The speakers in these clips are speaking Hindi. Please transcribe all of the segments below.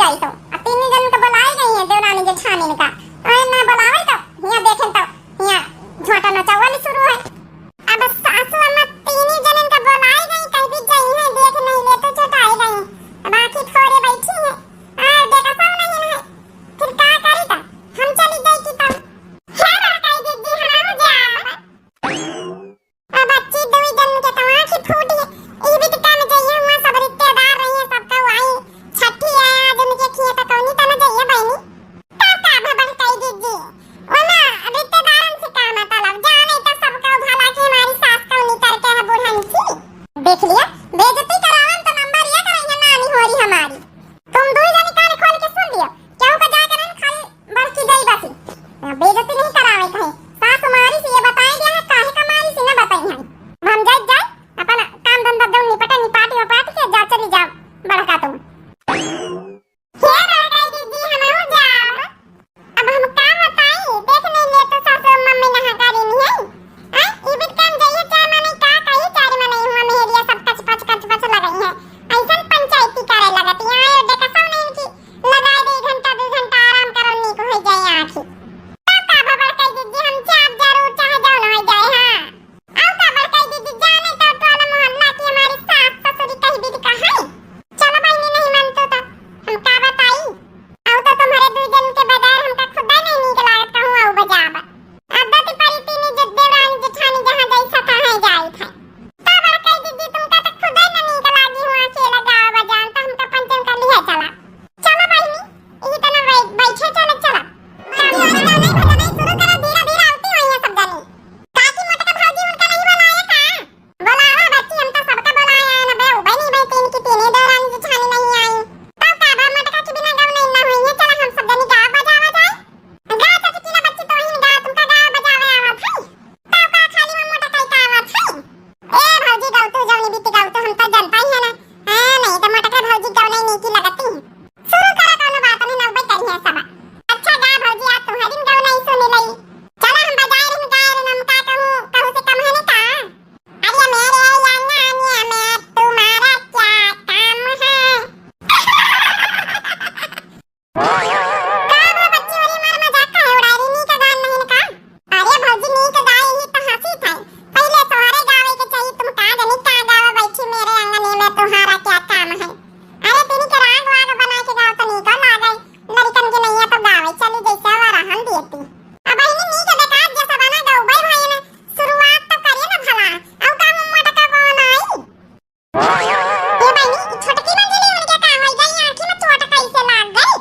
जाई तो तीन जन के बुलाई गई है देवरानी जेठानी का ना बुलावे तो हिया देखें तो हिया झोटा नचावल शुरू है। अब सासू अम्मा तीन जनन का बुलाई गई कहीं भी गई है देख नहीं ले तो चटाई गई बाकी थोड़े बैठी है आ देखा सब नहीं है फिर का करी तो हम चली गई की तब क्या बड़काई दीदी हम जा अब बच्ची दो जन के तो आंखें फूटी है ई भी तो काम जाइए हुआ सब रिश्तेदार रही है सबका आई छठी है आज उनके खिए तो कौनी तना जाइए बहनी का भवन कई दीदी ओना रिश्तेदारन से काम मतलब जाने तो सबका भला के हमारी सास कौनी करके है बुढ़न सी देख लिया बेइज्जती करावन तो नंबर ये करेंगे नानी हो रही हमारी तुम दो जने कान खोल के सुन लियो क्यों का जा करन खाली बड़की गई बसी बेइज्जती नहीं करावे कहीं सास हमारी से ये बताए दिया है काहे का मारी से ना बताई है हम जाए अपन काम धंधा दो निपटा निपाटी वपाटी के जा चली जाओ बड़का तुम क्या बड़काई दीदी हम हो जाओ अब हम का बताई देख नहीं ले तो सासू मम्मी नहा करी नहीं है हां ई बिट काम जाइए चाय माने का कही चार माने हुआ मेहरिया सब कच पच लगाई है ऐसन पंचायती करे लगत यहां देखा सब नहीं की लगा दे घंटा 2 घंटा आराम करो नी को हो जाए आंखी का बड़काई दीदी हम चाप जरूर चाहे जाओ ना हो जाए हां आओ का बड़काई दीदी जाने तो टोला मोहल्ला की हमारी सास ससुरी कहीं भी दिखा है चलो भाई नहीं मानते तो हम का बताई आओ तो तुम्हारे दो जन के बगैर हमका खुदा नहीं निकला कहूं आओ बजाब आदत परी तीन देवरानी जेठानी जहां गई सता है जाई था का बड़काई दीदी तुमका तो खुदा नहीं निकला गी हुआ अकेला गाव बजान तो हमका पंचम कर लिया चला चलो भाई यही तना बैठे चलो चलो नहीं शुरू करो धीरे धीरे आती हुई है सब जनी काकी मोटका भाजी उनका नहीं बुलाया था बुलावा बच्ची हम तो सबका बुलाया है ना बे बनी भाई तीन की तीन देवरानी जेठानी नहीं आई तब का बा मोटका के बिना गाव नहीं ना हुई है चला हम सब जनी गाव बजावा जाए गा तो किला बच्ची तो ही गा तुमका गाव बजावे आवत है तब का खाली में मोटका का आवत है ए भौजी गाव तो जवनी बीती गाव तो हम तो जनता ही है ना हां नहीं तो मोटका भौजी गाव नहीं की लगती शुरू करा कोनो बात नहीं नौबत करी है सब अच्छा गा भौजी आज तुम्हारी गाव नहीं सुनी लई चला हम बजाए रही गाय रे हम का कहूं से कम है नहीं का अरे मेरे यांगा में तुम्हारा क्या काम है का बच्ची वाली मार मजाक का है उड़ाई नी का गान नहीं का अरे भौजी नी का गाय ही तो हंसी था पहले तुम्हारे गावे के चाहिए तुम का जनी का गावा बैठी मेरे आंगन में तुम्हारा क्या काम है अरे तेरी के राग वाग बना के गाव तो नी का लागई लड़कन के नहीं है तो गावे चली जैसे वाला हम देती अब बहनी नी के बेकार जैसा बना गाओ भाई भाई ने शुरुआत तो करिए ना भला औ का मम्मा का कौन आई ये बहनी छोटकी मंजिली उनके का हो गई आंखी में चोट कैसे लाग गई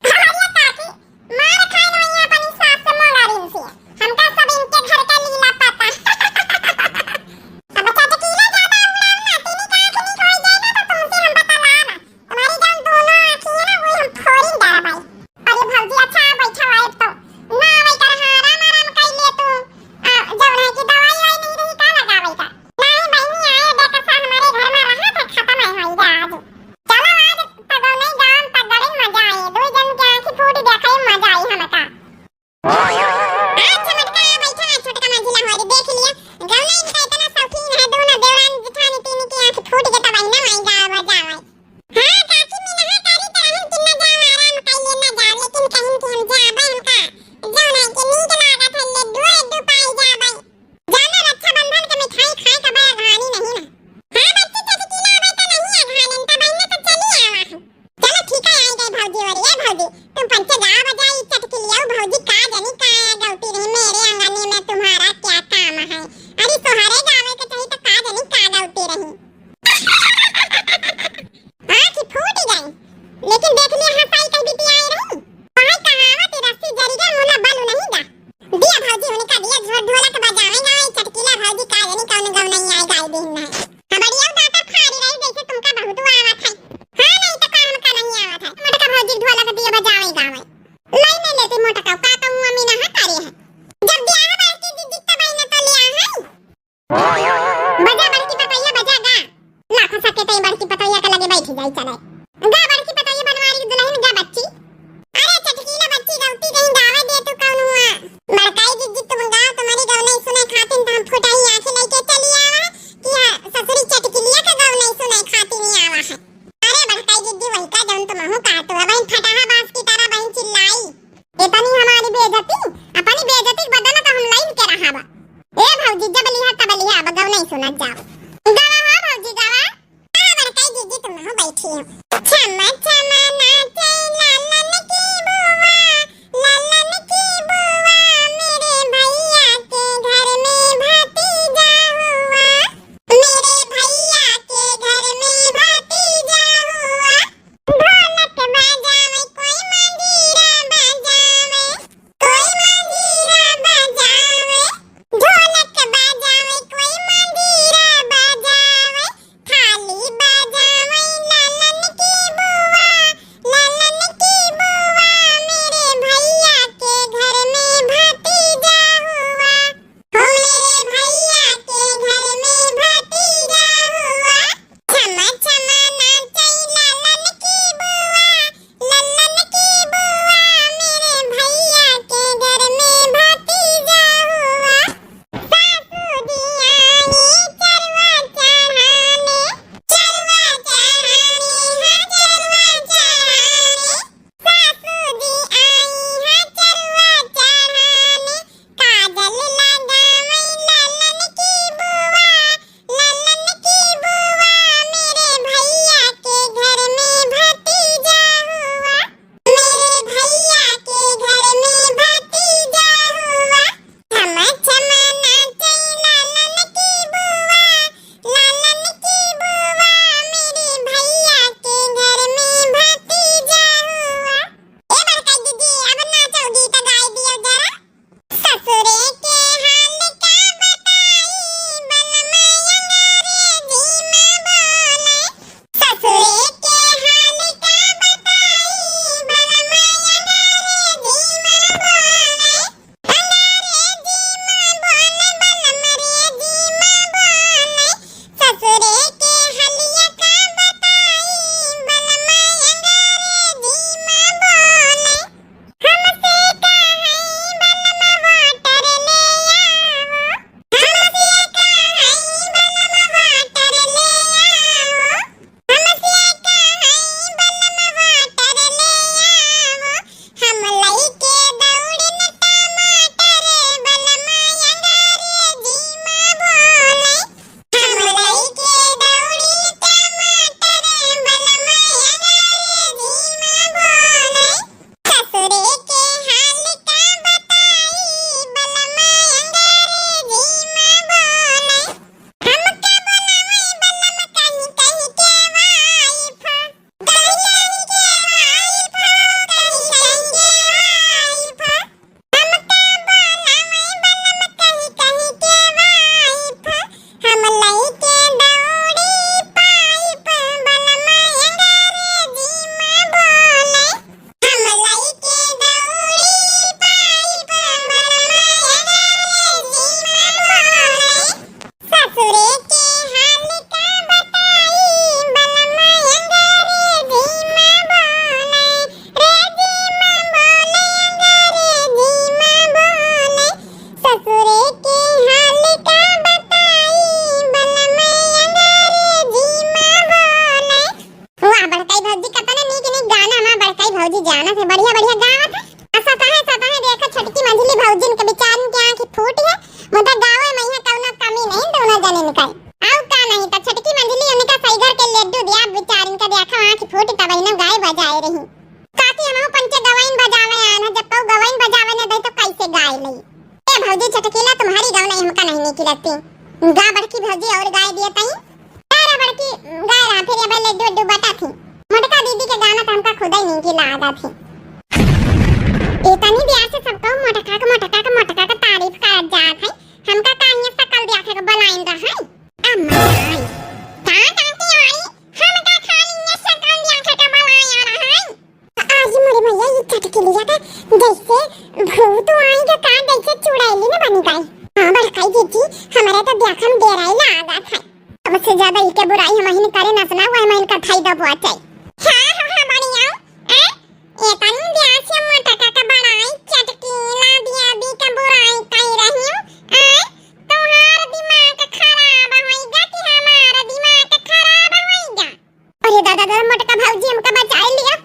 हमारी काकी मार खाए नहीं अपनी सास से मंगारी से हमका सब इनके घर का लीला पता अब चाचा कीला ज्यादा उलाम ना तेरी का आंख नहीं खोई जाए ना तो तुमसे हम बता लाना तुम्हारी जान दोनों आंखें है ना वो हम फोड़ी डाला भाई अरे भौजी अच्छा बैठा है तो ना वही कर आराम आराम कर ले तू जब है कि दवाई वाई नहीं रही का लगावे का नहीं बहनी आए देखा सा हमारे घर में रहा था खत्म है होई जा आज चलो आज तगो नहीं गांव तगड़े मजा आए दो जन के आंखें फूट देखे मजा आई हमका आज चमटका बैठा है छोटका मंजिला हमारी देख लिया गांव नहीं इनका इतना शौकीन है दोनों देवरानी जेठानी तीन की आंखें फूट के तब ना आई गांव मजा आए हां काकी में नहा करी तरह हम किन्ना जा आराम कर लेना जा लेकिन कहीं कि हम जाबे हमका जौन है कि नीक लागत है लड्डू पाई जाबे जाना रक्षाबंधन के मिठाई खाए का बड़ा कहानी नहीं ना हां बच्ची तो किला आवे तो नहीं है घालन तो बहने तो चली आवा चलो ठीक है आई गई भौजी और ये भौजी तुम पंचे गा बजाई चटकी लियो भौजी का जनी का गलती रही मेरे आंगन में तुम्हारा क्या काम है अरे तुम्हारे गावे के चाहिए तो का जनी का गलती रही हां कि फूट गई लेकिन देख लिया हंसाई कहीं भी आई रही भाई कहावत रस्सी जरी के मुंह बल नहीं गा दिया भौजी उनका दिया ढोलक बजावेगा चटकीला भौजी का जनी कौन गाव नहीं आई गाय दिन है हमारी अब दाता फाड़ी रही जैसे तुमका बहुत आवत है हां नहीं तो काम का नहीं आवत है मोटका भौजी ढोलक दिया बजावेगा लई नहीं लेती मोटका का कहूं अमी ना हटारी है जब ब्याह बाकी दीदी तब आई ना तो लिया है बजा बड़की पतैया बजा गा लाखों सके तई बड़की पतैया के लगे बैठ जाई चले गा बड़की पतैया बनवारी तो अब फटाहा बांस की तरह बहन चिल्लाई। इतनी हमारी बेइज्जती, अपनी बेइज्जती के बदला तो हम लाइन के रहा बा। ए भौजी जब लिहा तब लिहा, अब गव नहीं सुनत जाओ। गवा हो भौजी गवा। बराबर कई दीदी तुम हो बैठी हो। छमा छमा नाचे लालन की बुआ, लालन की बुआ मेरे भैया के घर में भतीजा हुआ, मेरे भैया के घर में भतीजा हुआ। ढोलक बजावे कोई मंजीरा बजावे, कोई मंजीरा बजावे, ढोलक बजावे कोई मंजीरा बजावे, थाली बजावे लालन की बुआ, लालन की बुआ मेरे भैया के घर में भतीजा हुआ, हो मेरे भैया के घर में भतीजा हुआ। छमा छमा नाचे लालन की बुआ, लालन की बुआ मेरे भैया के घर में भतीजा हुआ। सासू जी आई चरवा चढ़ाने, चरवा चढ़ाने हाँ चरवा चढ़ाने, सासू जी आई है चरवा चढ़ाने, काजल लगावे लालन की बुआ, लालन की बुआ मेरे भैया के घर में भतीजा हुआ, मेरे भैया के घर में भतीजा हुआ। छमा छमा नाचे लालन की बुआ, लालन की बुआ मेरे भैया के घर में भतीजा हुआ। ए बड़का दीदी अब नाचोगी तो गाय दियो जरा। ससुरे के हाल का बताई बलमा अंग्रेजी में बोले, ससुरे के हाल का बताई बलमा अंग्रेजी में बोले, अंग्रेजी में बोले बलमा अंग्रेजी में बोले, ससुरे के हलिया का बताई बलमा अंग्रेजी में बोले। हमसे कहीं बलमा वाटर ले आओ, हमसे कहीं बलमा वाटर ले आओ, हमसे कहीं बलमा वाटर ले आओ, हम लइके दौड़न टमाटर बलमा अंग्रेजी में बोले, हम लइके दौड़न टमाटर बलमा अंग्रेजी में बोले। ससुरे के हाल का बताई बलमा अंग्रेजी में बोले। हमका बोलावे बलमा कहीं कहीं के वाइफ, कहीं कहीं के वाइफ, कहीं कहीं के वाइफ। हमका बोलावे बलमा कहीं कहीं के वाइफ, हम लइके दौड़ी पाइप बलमा अंग्रेजी में बोले, हम लइके दौड़ी पाइप बलमा अंग्रेजी में बोले। ससुरे के हाल का बताई बलमा अंग्रेजी में बोले, रेजी में बोले अंग्रेजी में बोले, ससुरे के हाल का बताई बलमा अंग्रेजी में बोले। वाह बड़काई भौजी कतना नीक नीक गाना हमार बड़काई भौजी जानत है, बढ़िया बढ़िया गावत है। सता है देखो छोटकी मंझली भौजी के बेचारन के आंख फूट है, मुदा गावे में यहाँ कौनो कमी नहीं दोनों जने निकल आउ का नहीं तो छोटकी मंझली उनका सईगर के लड्डू दिया बेचारन का देखो आंख फूट तब इन्हें गाय बजाए रही। काकी हम पंचे गवाइन बजावे आना, जब तो गवाइन बजावे न दे तो कैसे गाय लई। ए भौजी छोटकीला तुम्हारी गाव नहीं हमका नहीं नीक लगती, गा बड़की भौजी और गाय दिए तई तारा बड़की गाय रहा फिर ये लड्डू लड्डू बटा थी। मोटका दीदी के गाना तो हमका खुद ही नहीं की लादा थी। इतनी ब्याह से सबको मोटका का तारीफ करत जात है, हमका काहे सकल ब्याह के बनाइन रहा है। अम्मा आई का काकी आई हमका खाली ने सकल ब्याह के बनाया रहा है। आज मोरे भैया ये चटकी लिया था जैसे भूत आएगा का जैसे चुड़ैली में बन गई। हां बड़काई दीदी हमारे तो ब्याह में दे रही लादा था, अब से ज्यादा इके बुराई हम ही करे ना सुना वो हम इनका खाई दो बहुत है। हां बढ़िया ए तनी ब्याह से मोटका का बनाई चटकी ला दिया भी का बुराई कई रही हूं। तुम्हारा दिमाग खराब होएगा कि हमारा दिमाग खराब होएगा। अरे दादा दादा मोटका भौजी हमका बचा लिया।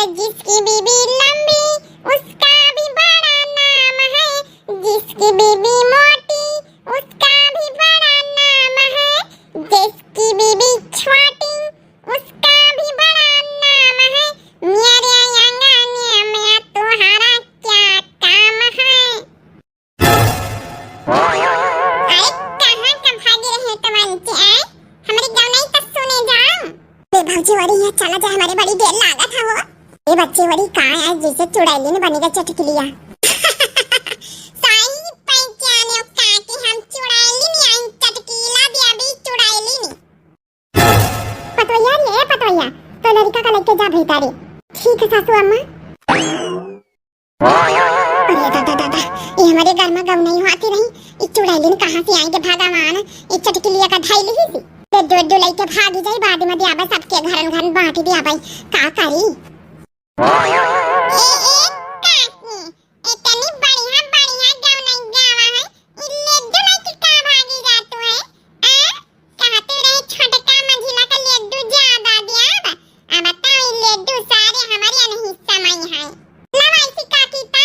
और जिसकी बीबी लंबी उसका भी बड़ा नाम है, जिसकी बीबी मोटी उसका भी बड़ा नाम है, जिसकी बीबी छोटी उसका भी बड़ा नाम है। मेरे अंगने में तुम्हारा क्या काम है? अरे कहाँ का भागे रहे तमंचे आए? हमारे गाँव नहीं तो सुने जाओ। बे भौजी वरी है, चला जाए, हमारे बड़ी देर लागा था वो। ये बच्चे वरी कहाँ है जैसे चुड़ैली ने बनेगा चटकलिया। सही पहचाने काके हम चुड़ैली नहीं आई, चटकीला भी अभी चुड़ैली नहीं। पतोया ले पतोया, तो लड़का का लेके जा भीतर। ठीक है सासू अम्मा। अरे दादा दादा, ये हमारे घर में गव नहीं आती रही, ये चुड़ैली ने कहाँ से आएंगे भगवान, ये चटकलिया का धाइली ही थी। दो लइके भागी जाई, बाद में दियाबा सबके घर घर बांटी दियाबा, का करी? काकी, इतनी बढ़िया बढ़िया गाँव नहीं गावा है, इल्ले दो लइके का भागी जातू है? कहते रहे छोटका मंझिला का लड्डू ज्यादा दियाबा, अब बताओ ये लड्डू सारे हमारे नहीं समय है। लवाइसी काकी ता,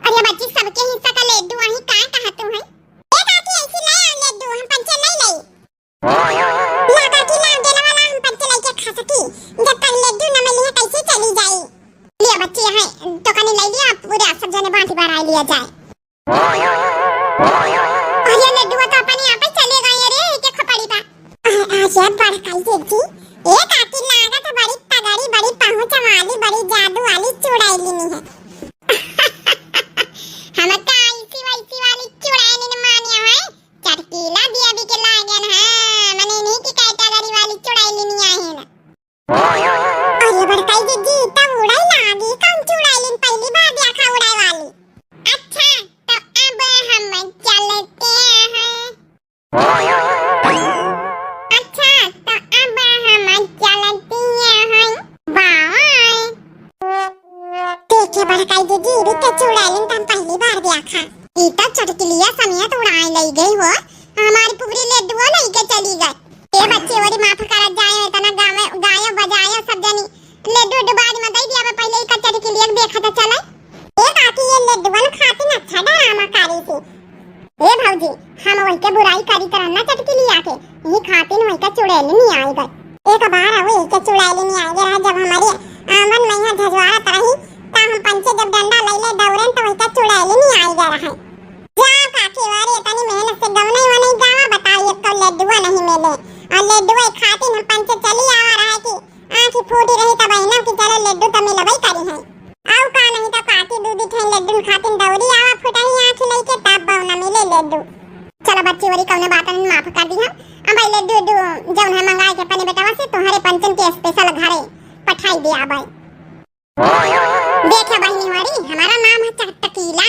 और ये बच्ची सबके हिस्सा का लड्डू वही का कहतू है? ए काकी ऐसी ले आ लड्डू, हम पंचे नहीं ले। ला काकी ला, देना वाला हम पंचे लेके खा सकी, जब तक लड्डू न मिली है कैसे चली जाई? लिया बच्ची है, तो कनी ले लिया, पूरे सब जने बांटी बारा लिया जाए। और ये लड्डू तो अपने यहाँ पे चले गए रे, के खपड़ी पा। ये बड़ा काई जी, ए काकी लागा तो बड़ी तगड़ी, बड़ी पहुंच वाली, बड़ी जादू वाली चुड़ैली नहीं है। हम का ऐसी वैसी वाली चुड़ैली ने मानिया है, चटकीला भी अभी के लागन है, मने नहीं की कैटेगरी वाली चुड़ैली नहीं आई है ना। अरे बड़काई जी तब उड़ाई लागी, कौन चुड़ैली पहली बार देखा उड़ाई वाली? अच्छा तो अब हम चलते हैं। अच्छा तो अब हम चलते हैं, बाय। देखे बड़काई जी भी तो चुड़ैली तब पहली बार देखा, ई तो चटकलिया समियत उड़ाई ले गई हो, हमारी पूरी लड्डू लेके चली गई। ये बच्चे वरी माफ करत जाए, इतना गाय बजाए सब जनी लड्डू डुबाड़ी में दे दिया, पहले ही कचरी के लिए देखा तो चला। ए काकी ये लड्डू खाती ना अच्छा ड्रामा करी थी। ए भौजी हम वही के बुराई करी करना चटकलिया के, ये खाती न वही का चुड़ैली नहीं आई गई। एक बार आवे के चुड़ैली नहीं आई रहा, जब हमारे आंगन में यहाँ झजवारा तरही ता हम पंचे जब डंडा ले ले दौड़न तो वही का चुड़ैली नहीं आई जा रहा है। जा काकी वारे इतनी मेहनत से गवने वने गावा, बताओ एक तो लड्डू नहीं मिले, और लड्डू खाती न पंचे चली आवा रहा है कि आंखी फूटी रही तब बहना कि चलो लड्डू तो मिलबई करी है। आउ का नहीं तो काकी दूधी थे लड्डू खातिन दौड़ी आवा फुटाई आंखी लेके तब बहुना मिले लड्डू। चलो बच्ची वरी कौने बातन माफ कर दी हम, अब भाई लड्डू जौन है मंगाए के अपने बेटावा से तुम्हारे पंचन के स्पेशल घरे पठाई दिया भाई। देखा बहनी वारी, हमारा नाम है चटकीला,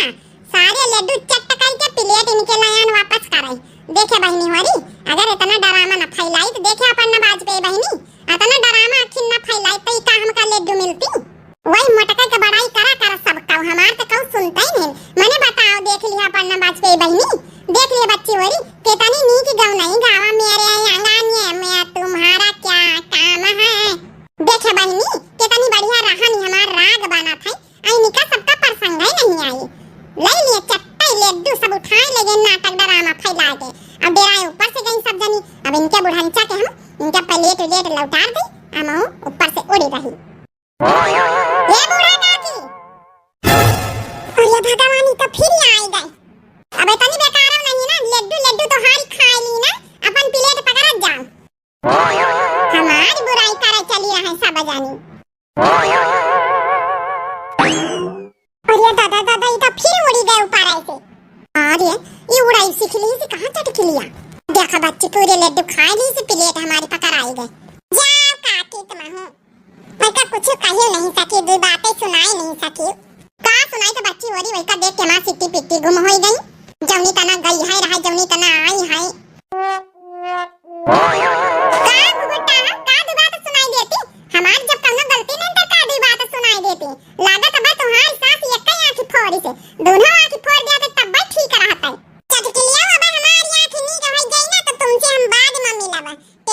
सारे लड्डू चट करके प्लेट इनके नयन वापस कराई। देखे बहनी वारी, अगर इतना डरामा न फैलाई तो देखे अपन न बाज पे बहनी, इतना डरामा अखिन न फैलाई तो का हमका लड्डू मिलती? वही मटका के बड़ाई करा करा सब का, हमार तो कहू सुनता ही नहीं। मैंने बताओ देख लिया अपन न बाज पे बहनी, देख लिया बच्ची वरी केतनी नी की गाँव नहीं गावा, मेरे आंगन में तुम्हारा क्या काम है? देखे बहनी केतनी बढ़िया रहा नहीं, हमार राग बना था, आई निका सबका प्रसंग ही नहीं आई। ले लिए चट्टा लड्डू सब उठाए ले गए, नाटक डरामा फैला के, अब डेराए ऊपर से गई सब जनी। अब इनके बुढ़ांचा के हम इनका प्लेट लौटा दी, हम ऊपर से उड़ी रही। ये बूढ़ा काकी और ये भगवानी तो फिर आई गए। अब इतनी बेकार नहीं ना, लड्डू तो हारी खा ली ना, अपन प्लेट पकड़ जाओ, हमारी बुराई करे चली रहे सब जानी। और ये दादा दादा ये तो फिर उड़ी गए ऊपर ऐसे। अरे ये उड़ाई सीख ली से कहाँ चटकलिया? देखा बच्ची पूरे लड्डू खा ली से प्लेट हमारी पकड़ आई गए। जाओ काकी तुम हो, मैं का कुछ कही नहीं सकी, दो बातें सुनाई नहीं सकी। का सुनाई तो बच्ची वरी वही का देख के मां सिट्टी पिट्टी गुम हो गई, जौनी तना गई है रहा, जौनी तना आई है। का घुघटा का दो बात सुनाई देती, हमार जब कौनो गलती नहीं तो का दो बात सुनाई देती। लागत अब तुम्हारी सास एक ही आंखी फोड़ी से, दोनों आंखी फोड़